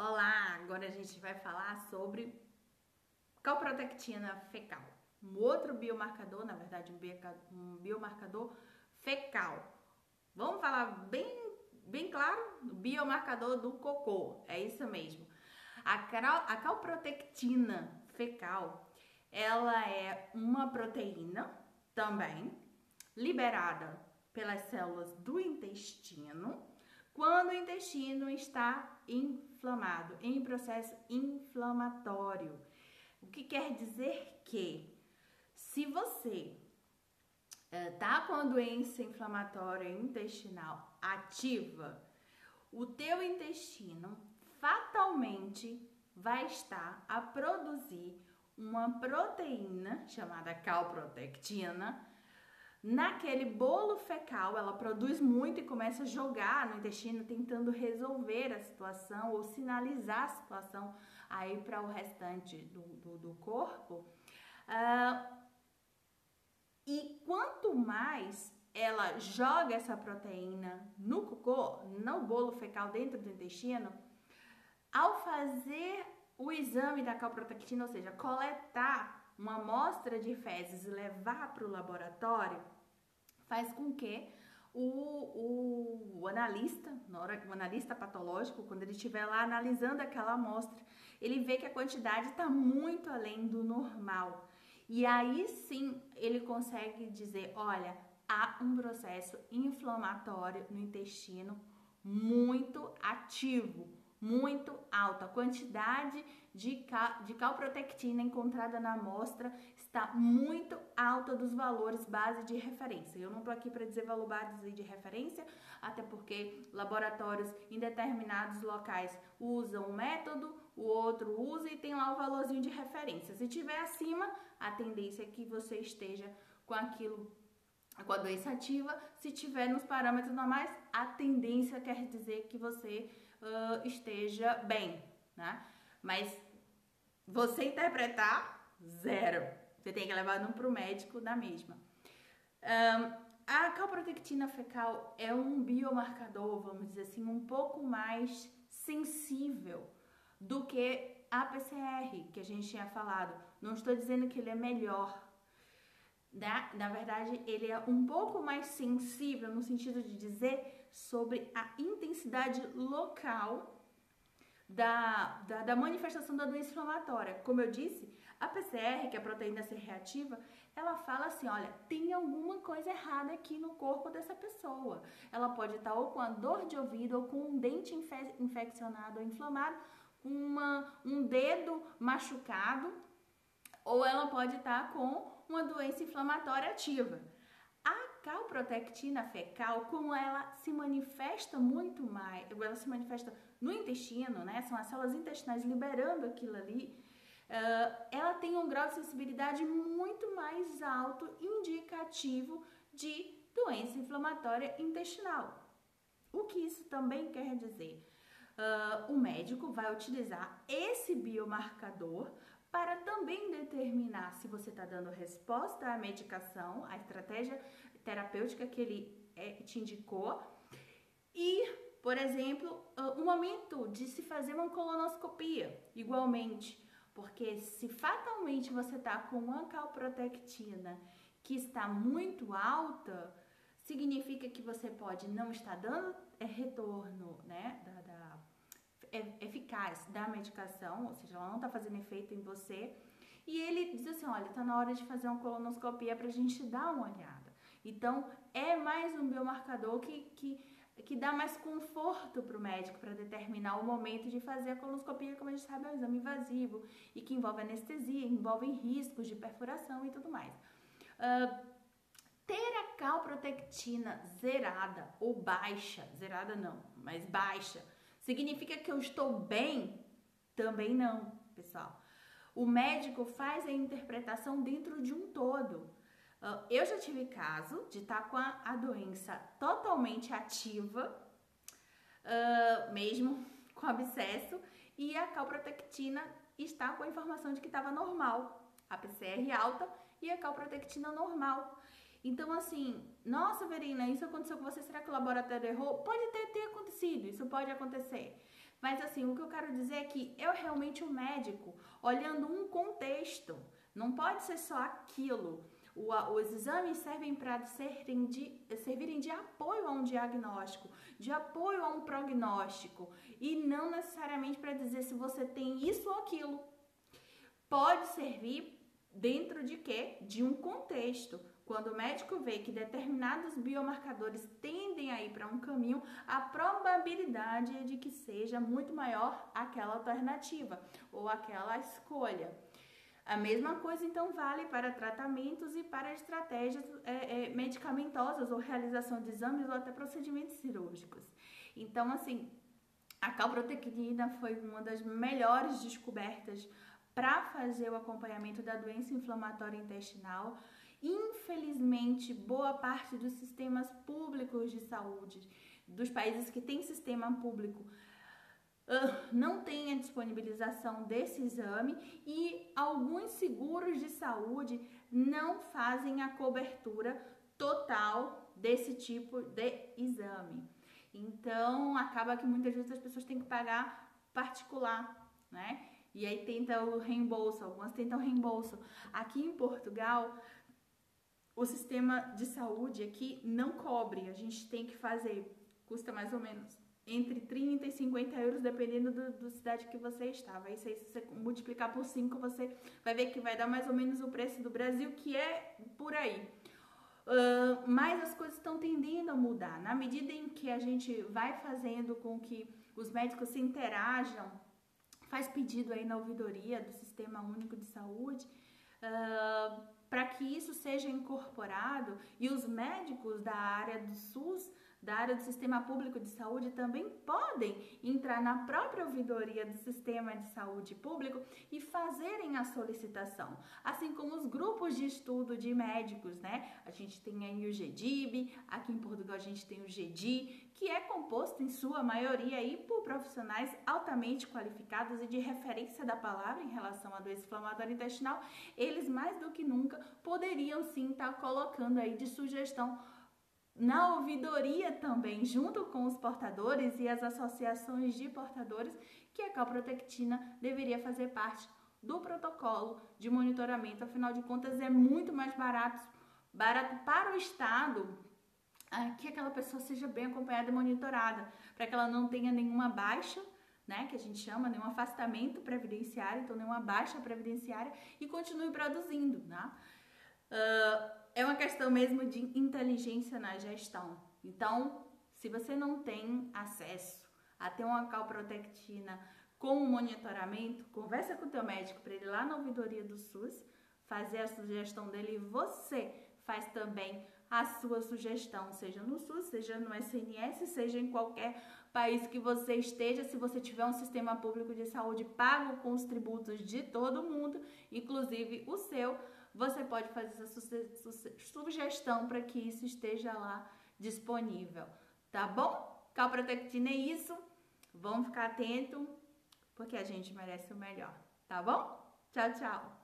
Olá, agora a gente vai falar sobre calprotectina fecal, um outro biomarcador, na verdade um biomarcador fecal. Vamos falar bem claro, do biomarcador do cocô, é isso mesmo. A calprotectina fecal, ela é uma proteína também liberada pelas células do intestino quando o intestino está inflamado, em processo inflamatório. O que quer dizer que se você tá com a doença inflamatória intestinal ativa, o teu intestino fatalmente vai estar a produzir uma proteína chamada calprotectina. Naquele bolo fecal, ela produz muito e começa a jogar no intestino, tentando resolver a situação ou sinalizar a situação aí para o restante do corpo. E quanto mais ela joga essa proteína no cocô, no bolo fecal dentro do intestino, ao fazer o exame da calprotectina, ou seja, coletar uma amostra de fezes e levar para o laboratório, faz com que o analista, o analista patológico, quando ele estiver lá analisando aquela amostra, ele vê que a quantidade está muito além do normal. E aí sim ele consegue dizer, olha, há um processo inflamatório no intestino muito ativo, muito alta. A quantidade de calprotectina encontrada na amostra está muito alta dos valores base de referência. Eu não estou aqui para dizer valor base de referência, até porque laboratórios em determinados locais usam um método, o outro usa e tem lá o valorzinho de referência. Se tiver acima, a tendência é que você esteja com aquilo, com a doença ativa. Se tiver nos parâmetros normais, a tendência quer dizer que você esteja bem, né? Mas você interpretar, zero. Você tem que levar para o médico da mesma. A calprotectina fecal é um biomarcador, vamos dizer assim, um pouco mais sensível do que a PCR, que a gente tinha falado. Não estou dizendo que ele é melhor. Na verdade, ele é um pouco mais sensível no sentido de dizer sobre a intensidade local da manifestação da doença inflamatória. Como eu disse, a PCR, que é a proteína C reativa, ela fala assim, olha, tem alguma coisa errada aqui no corpo dessa pessoa. Ela pode estar ou com a dor de ouvido, ou com um dente infeccionado ou inflamado, com um dedo machucado, ou ela pode estar com uma doença inflamatória ativa. A calprotectina fecal, como ela se manifesta muito mais, ela se manifesta no intestino, né? São as células intestinais liberando aquilo ali, ela tem um grau de sensibilidade muito mais alto, indicativo de doença inflamatória intestinal. O que isso também quer dizer? O médico vai utilizar esse biomarcador para também determinar se você está dando resposta à medicação, à estratégia terapêutica que ele te indicou. E, por exemplo, o momento de se fazer uma colonoscopia, igualmente, porque se fatalmente você está com uma calprotectina que está muito alta, significa que você pode não estar dando retorno, né, eficaz da medicação, ou seja, ela não está fazendo efeito em você. E ele diz assim, olha, tá na hora de fazer uma colonoscopia pra gente dar uma olhada. Então, é mais um biomarcador que dá mais conforto para o médico para determinar o momento de fazer a colonoscopia, como a gente sabe, é um exame invasivo e que envolve anestesia, envolve riscos de perfuração e tudo mais. Ter a calprotectina zerada ou baixa, zerada não, mas baixa, significa que eu estou bem? Também não, pessoal. O médico faz a interpretação dentro de um todo. Eu já tive caso de estar com a doença totalmente ativa, mesmo com abscesso, e a calprotectina está com a informação de que estava normal. A PCR alta e a calprotectina normal. Então, assim, nossa, Verina, isso aconteceu com você, será que o laboratório errou? Pode ter acontecido, isso pode acontecer. Mas, assim, o que eu quero dizer é que eu realmente, o médico, olhando um contexto, não pode ser só aquilo. Os exames servem para servirem de apoio a um diagnóstico, de apoio a um prognóstico, e não necessariamente para dizer se você tem isso ou aquilo. Pode servir dentro de quê? De um contexto. Quando o médico vê que determinados biomarcadores tendem a ir para um caminho, a probabilidade é de que seja muito maior aquela alternativa ou aquela escolha. A mesma coisa, então, vale para tratamentos e para estratégias medicamentosas ou realização de exames ou até procedimentos cirúrgicos. Então, assim, a calprotectina foi uma das melhores descobertas para fazer o acompanhamento da doença inflamatória intestinal. Infelizmente, boa parte dos sistemas públicos de saúde, dos países que têm sistema público, não tem a disponibilização desse exame e alguns seguros de saúde não fazem a cobertura total desse tipo de exame. Então, acaba que muitas vezes as pessoas têm que pagar particular, né? E aí tenta o reembolso, algumas tentam reembolso. Aqui em Portugal, o sistema de saúde aqui não cobre, a gente tem que fazer, custa mais ou menos entre 30 e 50 euros, dependendo da cidade que você estava. Isso aí, se você multiplicar por 5, você vai ver que vai dar mais ou menos o preço do Brasil, que é por aí. Mas as coisas estão tendendo a mudar. Na medida em que a gente vai fazendo com que os médicos se interajam, faz pedido aí na ouvidoria do Sistema Único de Saúde, para que isso seja incorporado, e os médicos da área do SUS, da área do Sistema Público de Saúde, também podem entrar na própria ouvidoria do Sistema de Saúde Público e fazerem a solicitação. Assim como os grupos de estudo de médicos, né? A gente tem aí o GEDIB, aqui em Portugal a gente tem o GEDI, que é composto em sua maioria aí por profissionais altamente qualificados e de referência da palavra em relação à doença inflamatória intestinal. Eles mais do que nunca poderiam sim estar colocando aí de sugestão na ouvidoria também, junto com os portadores e as associações de portadores, que a calprotectina deveria fazer parte do protocolo de monitoramento. Afinal de contas, é muito mais barato para o Estado que aquela pessoa seja bem acompanhada e monitorada, para que ela não tenha nenhuma baixa, né, que a gente chama, nenhum afastamento previdenciário, então nenhuma baixa previdenciária, e continue produzindo, né? É uma questão mesmo de inteligência na gestão. Então, se você não tem acesso a ter uma calprotectina com monitoramento, conversa com o teu médico para ele ir lá na ouvidoria do SUS, fazer a sugestão dele, e você faz também a sua sugestão, seja no SUS, seja no SNS, seja em qualquer país que você esteja. Se você tiver um sistema público de saúde pago com os tributos de todo mundo, inclusive o seu, você pode fazer essa sugestão para que isso esteja lá disponível, tá bom? Calprotectina é isso, vamos ficar atento, porque a gente merece o melhor, tá bom? Tchau, tchau!